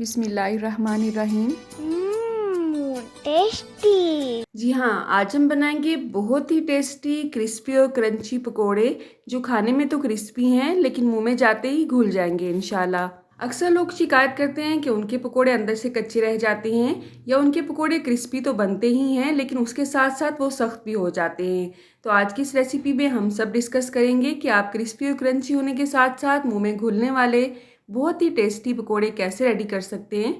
बिस्मिल्लाहिर्रहमानिर्रहीम। टेस्टी। जी हाँ, आज हम बनाएंगे बहुत ही टेस्टी क्रिस्पी और क्रंची पकोड़े जो खाने में तो क्रिस्पी हैं लेकिन मुंह में जाते ही घुल जाएंगे इंशाल्लाह। अक्सर लोग शिकायत करते हैं कि उनके पकोड़े अंदर से कच्चे रह जाते हैं या उनके पकोड़े क्रिस्पी तो बनते ही हैं लेकिन उसके साथ साथ वो सख्त भी हो जाते हैं। तो आज की इस रेसिपी में हम सब डिस्कस करेंगे कि आप क्रिस्पी और क्रंची होने के साथ साथ मुँह में घुलने वाले बहुत ही टेस्टी पकोड़े कैसे रेडी कर सकते हैं।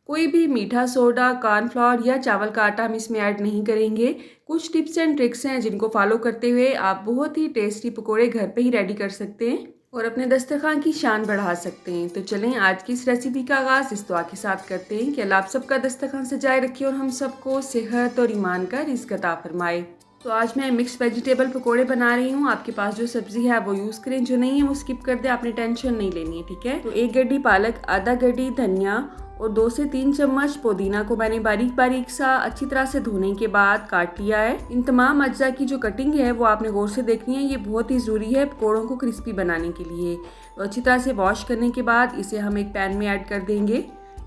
कोई भी मीठा सोडा, कॉर्नफ्लोर या चावल का आटा हम इसमें ऐड नहीं करेंगे। कुछ टिप्स एंड ट्रिक्स हैं जिनको फॉलो करते हुए आप बहुत ही टेस्टी पकोड़े घर पे ही रेडी कर सकते हैं और अपने दस्तरखान की शान बढ़ा सकते हैं। तो चलें आज की इस रेसिपी का आगाज़ इस दुआ के साथ करते हैं कि अल्लाह आप सबका दस्तरखान सजाए रखे और हम सबको सेहत और ईमान का रिज़्क अता फरमाए। तो आज मैं मिक्स वेजिटेबल पकोड़े बना रही हूँ। आपके पास जो सब्जी है वो यूज़ करें, जो नहीं है वो स्किप कर दें, आपने टेंशन नहीं लेनी है, ठीक है। तो 1 गड्डी पालक, आधा गड्डी धनिया और 2 से 3 चम्मच पुदीना को मैंने बारीक बारीक सा अच्छी तरह से धोने के बाद काट लिया है। इन तमाम अज्जा की जो कटिंग है वो आपने गौर से देखनी है, ये बहुत ही ज़रूरी है पकोड़ों को क्रिस्पी बनाने के लिए। तो अच्छी तरह से वॉश करने के बाद इसे हम एक पैन में ऐड कर देंगे।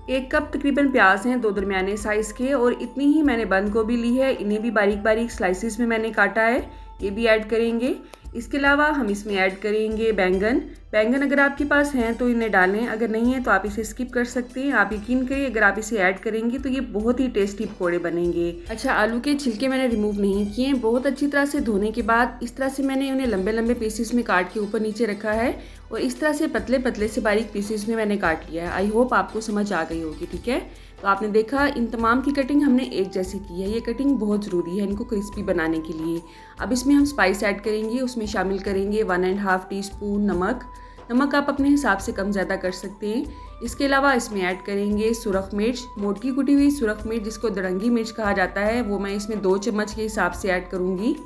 1 कप तकरीबन प्याज हैं, 2 दरमियाने साइज़ के, और इतनी ही मैंने बंद गोभी ली है, इन्हें भी बारीक बारीक स्लाइसिस में मैंने काटा है, ये भी ऐड करेंगे। इसके अलावा हम इसमें ऐड करेंगे बैंगन। अगर आपके पास हैं तो इन्हें डालें, अगर नहीं है तो आप इसे स्किप कर सकते हैं। आप यकीन करिए अगर आप इसे ऐड करेंगे तो ये बहुत ही टेस्टी पकोड़े बनेंगे। अच्छा, आलू के छिलके मैंने रिमूव नहीं किए, बहुत अच्छी तरह से धोने के बाद इस तरह से मैंने उन्हें लंबे लंबे पीसेस में काट के ऊपर नीचे रखा है और इस तरह से पतले पतले से बारीक पीसेस में मैंने काट लिया है। आई होप आपको समझ आ गई होगी, ठीक है। तो आपने देखा इन तमाम की कटिंग हमने एक जैसी की है। ये कटिंग बहुत ज़रूरी है इनको क्रिस्पी बनाने के लिए। अब इसमें हम स्पाइस ऐड करेंगे, उसमें शामिल करेंगे 1.5 टीस्पून नमक आप अपने हिसाब से कम ज़्यादा कर सकते हैं। इसके अलावा इसमें ऐड करेंगे सुरख मिर्च, मोटी कुटी हुई सुरख मिर्च जिसको दरंगी मिर्च कहा जाता है, वो मैं इसमें 2 चम्मच के हिसाब से ऐड करूँगी।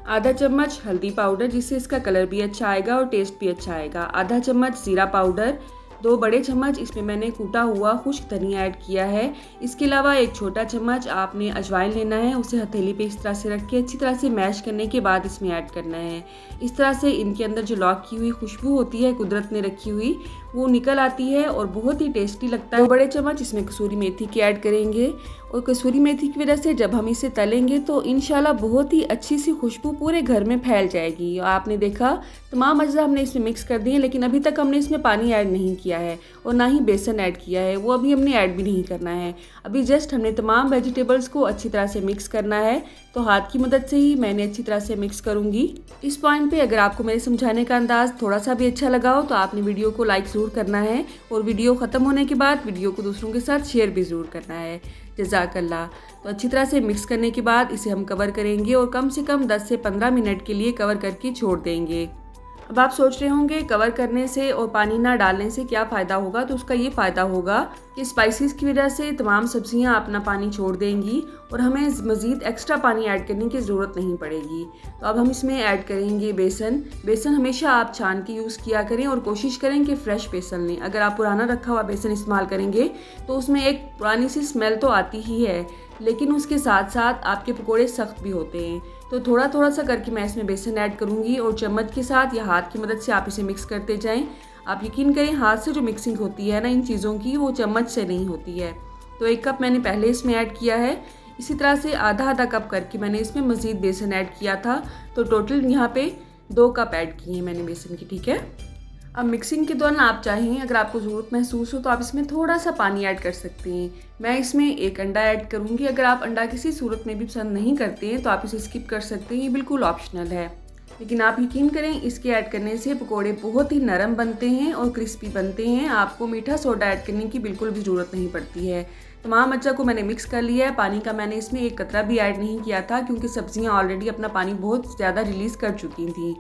आधा चम्मच हल्दी पाउडर जिससे इसका कलर भी अच्छा आएगा और टेस्ट भी अच्छा आएगा। आधा चम्मच ज़ीरा पाउडर, 2 बड़े चम्मच इसमें मैंने कूटा हुआ खुश्क धनिया ऐड किया है। इसके अलावा 1 छोटा चम्मच आपने अजवाइन लेना है, उसे हथेली पे इस तरह से रख के अच्छी तरह से मैश करने के बाद इसमें ऐड करना है। इस तरह से इनके अंदर जो लॉक की हुई खुशबू होती है कुदरत ने रखी हुई, वो निकल आती है और बहुत ही टेस्टी लगता है। 2 बड़े चम्मच इसमें कसूरी मेथी की ऐड करेंगे और कसूरी मेथी की वजह से जब हम इसे तलेंगे तो इंशाल्लाह बहुत ही अच्छी सी खुशबू पूरे घर में फैल जाएगी। और आपने देखा तमाम अज्जा हमने इसमें मिक्स कर दिए, लेकिन अभी तक हमने इसमें पानी ऐड नहीं किया है और ना ही बेसन ऐड किया है, वो अभी हमने ऐड भी नहीं करना है। अभी जस्ट हमने तमाम वेजिटेबल्स को अच्छी तरह से मिक्स करना है। तो हाथ की मदद से ही मैंने अच्छी तरह से मिक्स करूंगी। इस पॉइंट पे अगर आपको मेरे समझाने का अंदाज़ थोड़ा सा भी अच्छा लगा हो तो आपने वीडियो को लाइक ज़रूर करना है और वीडियो ख़त्म होने के बाद वीडियो को दूसरों के साथ शेयर भी ज़रूर करना है। जज़ाकल्लाह। तो अच्छी तरह से मिक्स करने के बाद इसे हम कवर करेंगे और कम से कम 10 से 15 मिनट के लिए कवर करके छोड़ देंगे। अब आप सोच रहे होंगे कवर करने से और पानी ना डालने से क्या फ़ायदा होगा, तो उसका ये फ़ायदा होगा कि स्पाइसेस की वजह से तमाम सब्जियां अपना पानी छोड़ देंगी और हमें मज़ीद एक्स्ट्रा पानी ऐड करने की ज़रूरत नहीं पड़ेगी। तो अब हम इसमें ऐड करेंगे बेसन हमेशा आप छान के यूज़ किया करें और कोशिश करें कि फ़्रेश बेसन लें। अगर आप पुराना रखा हुआ बेसन इस्तेमाल करेंगे तो उसमें एक पुरानी सी स्मेल तो आती ही है, लेकिन उसके साथ साथ आपके पकोड़े सख्त भी होते हैं। तो थोड़ा थोड़ा सा करके मैं इसमें बेसन ऐड करूँगी और चम्मच के साथ या हाथ की मदद से आप इसे मिक्स करते जाएं। आप यकीन करें हाथ से जो मिक्सिंग होती है ना इन चीज़ों की, वो चम्मच से नहीं होती है। तो 1 कप मैंने पहले इसमें ऐड किया है, इसी तरह से आधा कप करके मैंने इसमें मज़ीद बेसन ऐड किया था। तो टोटल यहाँ पे 2 कप ऐड किए हैं मैंने बेसन की, ठीक है। अब मिक्सिंग के दौरान आप चाहें, अगर आपको ज़रूरत महसूस हो तो आप इसमें थोड़ा सा पानी ऐड कर सकते हैं। मैं इसमें 1 अंडा ऐड करूँगी। अगर आप अंडा किसी सूरत में भी पसंद नहीं करते हैं तो आप इसे स्किप कर सकते हैं, ये बिल्कुल ऑप्शनल है। लेकिन आप यकीन करें इसके ऐड करने से पकोड़े बहुत ही नरम बनते हैं और क्रिस्पी बनते हैं। आपको मीठा सोडा ऐड करने की बिल्कुल भी ज़रूरत नहीं पड़ती है। तमाम अज्जा को मैंने मिक्स कर लिया है। पानी का मैंने इसमें 1 कतरा भी ऐड नहीं किया था क्योंकि सब्जियां ऑलरेडी अपना पानी बहुत ज़्यादा रिलीज़ कर चुकी थी।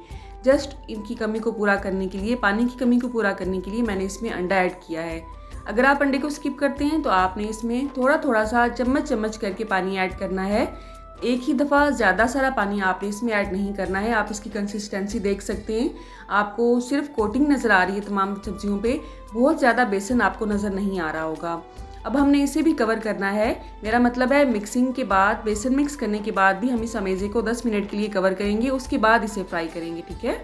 जस्ट इनकी कमी को पूरा करने के लिए, पानी की कमी को पूरा करने के लिए मैंने इसमें अंडा ऐड किया है। अगर आप अंडे को स्किप करते हैं तो आपने इसमें थोड़ा थोड़ा सा चम्मच करके पानी ऐड करना है। एक ही दफ़ा ज़्यादा सारा पानी आपने इसमें ऐड नहीं करना है। आप इसकी कंसिस्टेंसी देख सकते हैं, आपको सिर्फ कोटिंग नज़र आ रही है तमाम सब्जियों पे, बहुत ज़्यादा बेसन आपको नज़र नहीं आ रहा होगा। अब हमने इसे भी कवर करना है, मेरा मतलब है मिक्सिंग के बाद, बेसन मिक्स करने के बाद भी हम इस अमेज़े को 10 मिनट के लिए कवर करेंगे, उसके बाद इसे फ्राई करेंगे, ठीक है।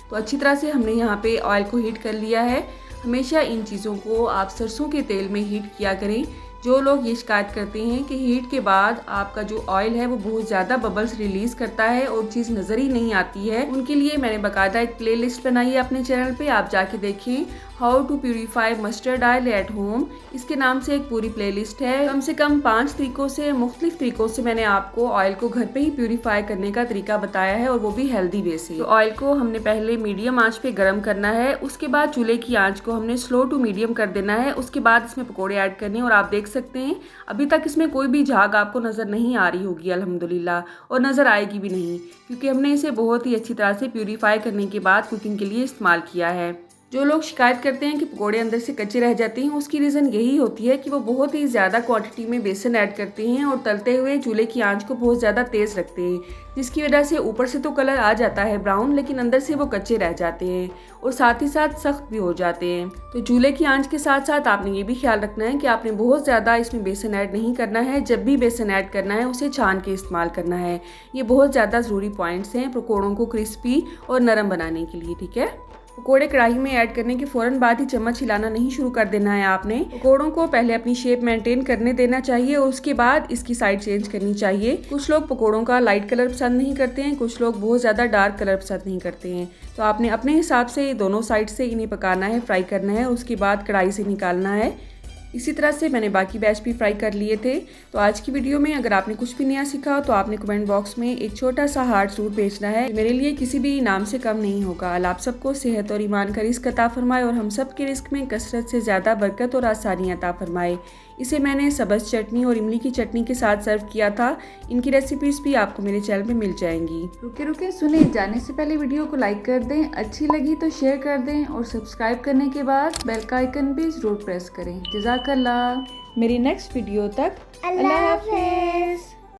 तो अच्छी तरह से हमने यहाँ पे ऑयल को हीट कर लिया है। हमेशा इन चीज़ों को आप सरसों के तेल में हीट किया करें। जो लोग ये शिकायत करते हैं कि हीट के बाद आपका जो ऑयल है वो बहुत ज़्यादा बबल्स रिलीज़ करता है और चीज़ नज़र ही नहीं आती है, उनके लिए मैंने बाकायदा एक प्लेलिस्ट बनाई है अपने चैनल पे, आप जाके देखें। How to purify mustard oil at home, इसके नाम से एक पूरी प्लेलिस्ट है। कम से कम 5 तरीकों से, मुख्तलिफ तरीकों से मैंने आपको ऑयल को घर पे ही प्यूरीफाई करने का तरीका बताया है, और वो भी हेल्दी वे से। तो ऑयल को हमने पहले मीडियम आंच पे गर्म करना है, उसके बाद चूल्हे की आंच को हमने स्लो टू मीडियम कर देना है। उसके बाद इसमें पकौड़े ऐड करने हैं, और आप देख सकते हैं अभी तक इसमें कोई भी झाग आपको नज़र नहीं आ रही होगी अल्हम्दुलिल्लाह, और नज़र आएगी भी नहीं, क्योंकि हमने इसे बहुत ही अच्छी तरह से प्यूरीफाई करने के बाद कुकिंग के लिए इस्तेमाल किया है। जो लोग शिकायत करते हैं कि पकोड़े अंदर से कच्चे रह जाते हैं, उसकी रीज़न यही होती है कि वो बहुत ही ज़्यादा क्वांटिटी में बेसन ऐड करते हैं और तलते हुए चूल्हे की आंच को बहुत ज़्यादा तेज़ रखते हैं, जिसकी वजह से ऊपर से तो कलर आ जाता है ब्राउन, लेकिन अंदर से वो कच्चे रह जाते हैं और साथ ही साथ सख्त भी हो जाते हैं। तो चूल्हे की आंच के साथ साथ आपने ये भी ख्याल रखना है कि आपने बहुत ज़्यादा इसमें बेसन ऐड नहीं करना है। जब भी बेसन ऐड करना है उसे छान के इस्तेमाल करना है। ये बहुत ज़्यादा ज़रूरी पॉइंट्स हैं पकौड़ों को क्रिस्पी और नरम बनाने के लिए, ठीक है। पकोड़े कढ़ाई में ऐड करने के फ़ौरन बाद ही चम्मच हिलाना नहीं शुरू कर देना है आपने। पकोड़ों को पहले अपनी शेप मेंटेन करने देना चाहिए और उसके बाद इसकी साइड चेंज करनी चाहिए। कुछ लोग पकोड़ों का लाइट कलर पसंद नहीं करते हैं, कुछ लोग बहुत ज़्यादा डार्क कलर पसंद नहीं करते हैं। तो आपने अपने हिसाब से दोनों साइड से इन्हें पकाना है, फ्राई करना है, उसके बाद कढ़ाई से निकालना है। इसी तरह से मैंने बाकी बैच भी फ्राई कर लिए थे। तो आज की वीडियो में अगर आपने कुछ भी नया सीखा तो आपने कमेंट बॉक्स में एक छोटा सा हार्ट ज़रूर भेजना है। मेरे लिए किसी भी इनाम से कम नहीं होगा। अल्लाह आप सबको सेहत और ईमान का रिस्क अता फरमाए और हम सब के रिस्क में कसरत से ज़्यादा बरकत और आसानी अता फरमाए। इसे मैंने सब्ज़ चटनी और इमली की चटनी के साथ सर्व किया था। इनकी रेसिपीज़ भी आपको मेरे चैनल पे मिल जाएंगी। रुके रुके सुने, जाने से पहले वीडियो को लाइक कर दें, अच्छी लगी तो शेयर कर दें और सब्सक्राइब करने के बाद बेल का आइकन भी ज़रूर प्रेस करें। जज़ाकल्लाह। मेरी नेक्स्ट वीडियो तक अल्लाह हाफ़िज़।